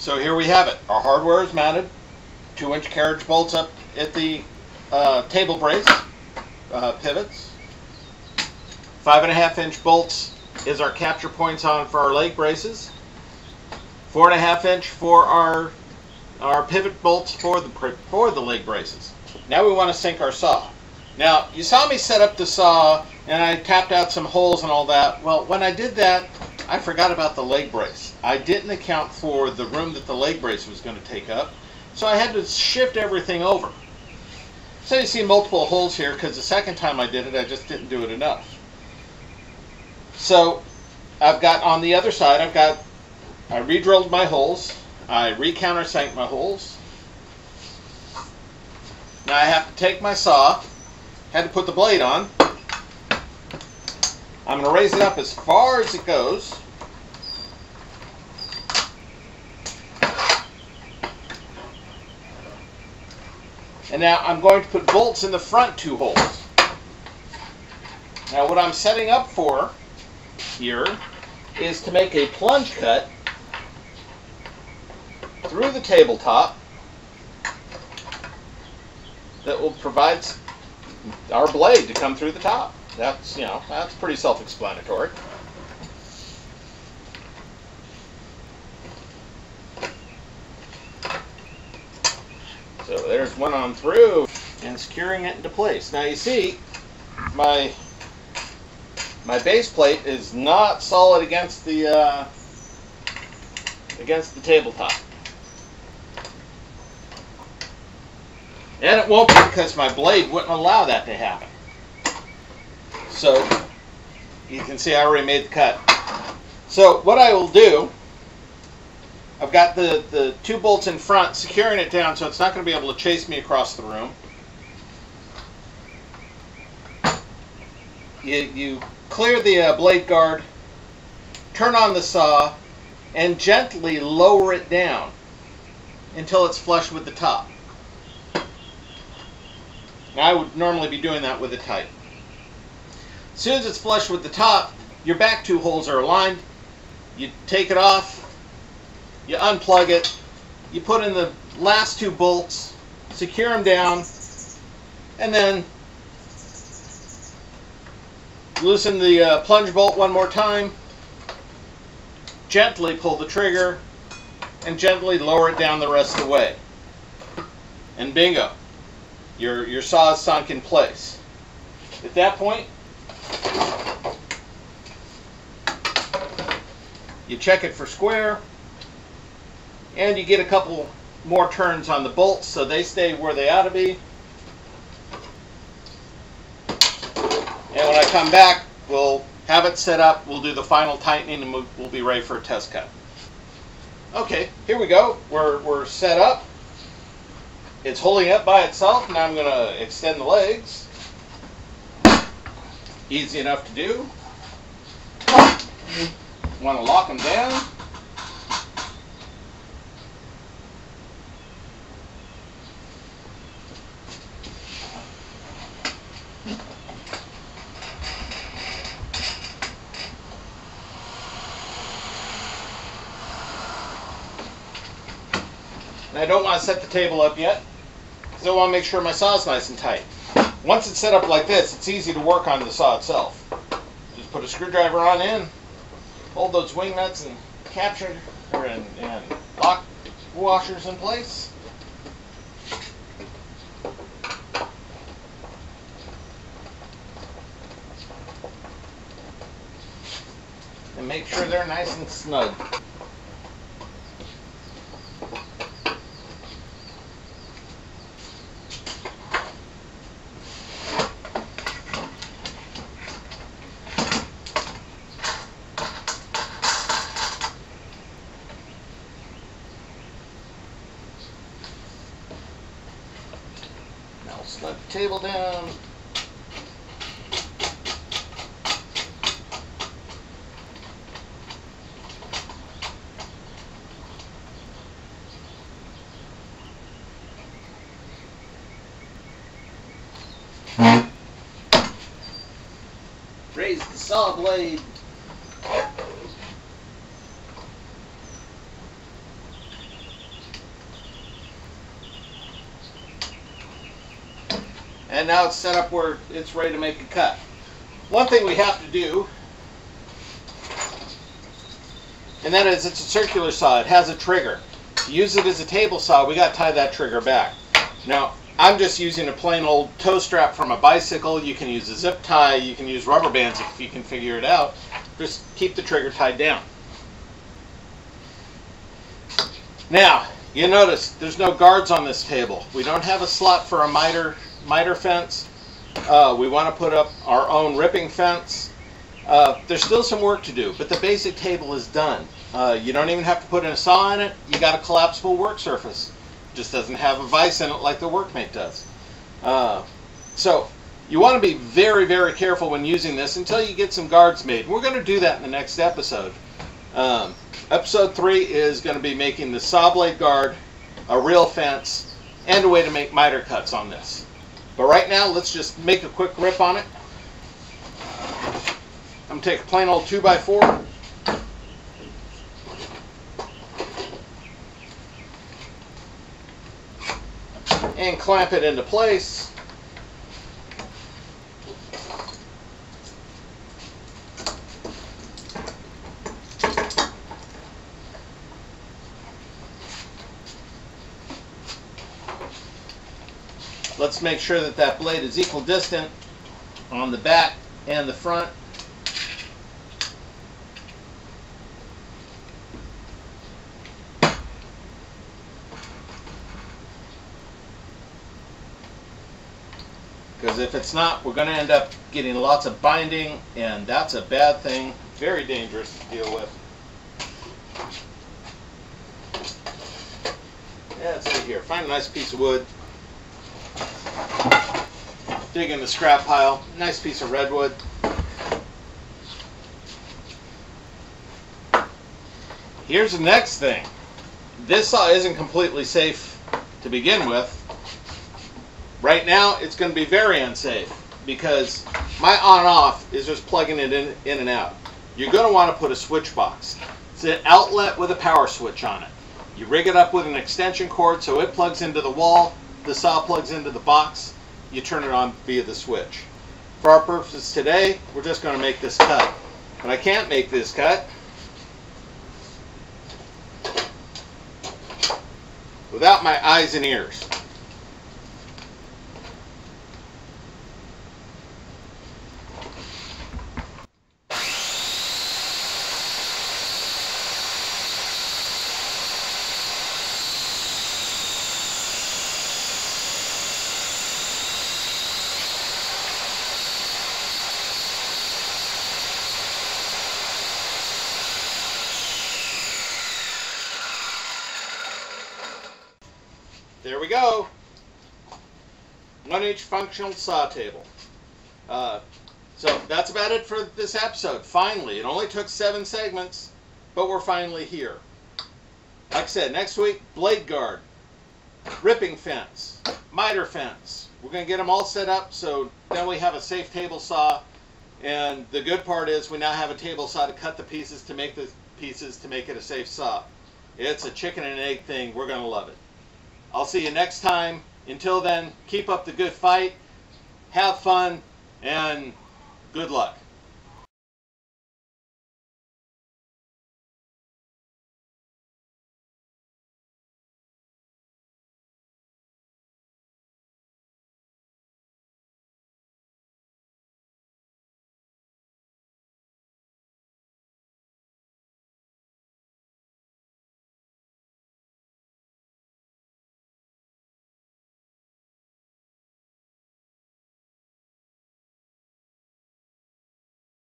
So here we have it. Our hardware is mounted. 2-inch carriage bolts up at the table brace pivots. 5.5-inch bolts is our capture points on for our leg braces. 4.5-inch for our pivot bolts for the leg braces. Now we want to sink our saw. Now you saw me set up the saw and I tapped out some holes and all that. Well, when I did that, I forgot about the leg brace. I didn't account for the room that the leg brace was going to take up, so I had to shift everything over. So you see multiple holes here because the second time I did it, I just didn't do it enough. So I've got on the other side, I re-drilled my holes, I re-countersank my holes. Now I have to take my saw, had to put the blade on. I'm going to raise it up as far as it goes. And now I'm going to put bolts in the front 2 holes. Now what I'm setting up for here is to make a plunge cut through the tabletop that will provide our blade to come through the top. That's, that's pretty self-explanatory. So there's one on through and securing it into place. Now you see my base plate is not solid against the tabletop. And it won't be because my blade wouldn't allow that to happen. So you can see I already made the cut. So what I will do, I've got the 2 bolts in front securing it down so it's not going to be able to chase me across the room. You clear the blade guard, turn on the saw, and gently lower it down until it's flush with the top. Now I would normally be doing that with a tight. As soon as it's flush with the top, your back 2 holes are aligned. You take it off, you unplug it, you put in the last 2 bolts, secure them down, and then loosen the plunge bolt one more time, gently pull the trigger, and gently lower it down the rest of the way. And bingo, your saw is sunk in place. At that point, you check it for square, and you get a couple more turns on the bolts so they stay where they ought to be. And when I come back, we'll have it set up, we'll do the final tightening, and we'll be ready for a test cut. Okay, here we go. We're set up. It's holding up by itself. Now I'm going to extend the legs. Easy enough to do. Want to lock them down. And I don't want to set the table up yet, because I want to make sure my saw is nice and tight. Once it's set up like this, it's easy to work on the saw itself. Just put a screwdriver on in, hold those wing nuts and capture and lock washers in place. And make sure they're nice and snug. Slide the table down. Raise the saw blade. And now it's set up where it's ready to make a cut. One thing we have to do, and that is it's a circular saw. It has a trigger. To use it as a table saw, we got to tie that trigger back. Now, I'm just using a plain old toe strap from a bicycle. You can use a zip tie. You can use rubber bands if you can figure it out. Just keep the trigger tied down. Now, you notice there's no guards on this table. We don't have a slot for a miter fence. We want to put up our own ripping fence. There's still some work to do, but the basic table is done. You don't even have to put in a saw in it. You got a collapsible work surface. Just doesn't have a vise in it like the Workmate does. So you want to be very, very careful when using this until you get some guards made. We're going to do that in the next episode. Episode 3 is going to be making the saw blade guard, a real fence, and a way to make miter cuts on this. But right now, let's just make a quick rip on it. I'm going to take a plain old 2x4. And clamp it into place. Let's make sure that that blade is equal distant on the back and the front. Because if it's not, we're going to end up getting lots of binding, and that's a bad thing. Very dangerous to deal with. Yeah, it's right here. Find a nice piece of wood. Dig in the scrap pile. Nice piece of redwood. Here's the next thing. This saw isn't completely safe to begin with. Right now, it's going to be very unsafe because my on-off is just plugging it in and out. You're going to want to put a switch box. It's an outlet with a power switch on it. You rig it up with an extension cord so it plugs into the wall, the saw plugs into the box, you turn it on via the switch. For our purposes today, we're just going to make this cut. But I can't make this cut without my eyes and ears. There we go. 1-inch functional saw table. So that's about it for this episode. Finally, it only took 7 segments, but we're finally here. Like I said, next week, blade guard, ripping fence, miter fence. We're going to get them all set up so then we have a safe table saw. And the good part is we now have a table saw to cut the pieces to make it a safe saw. It's a chicken and egg thing. We're going to love it. I'll see you next time. Until then, keep up the good fight, have fun, and good luck.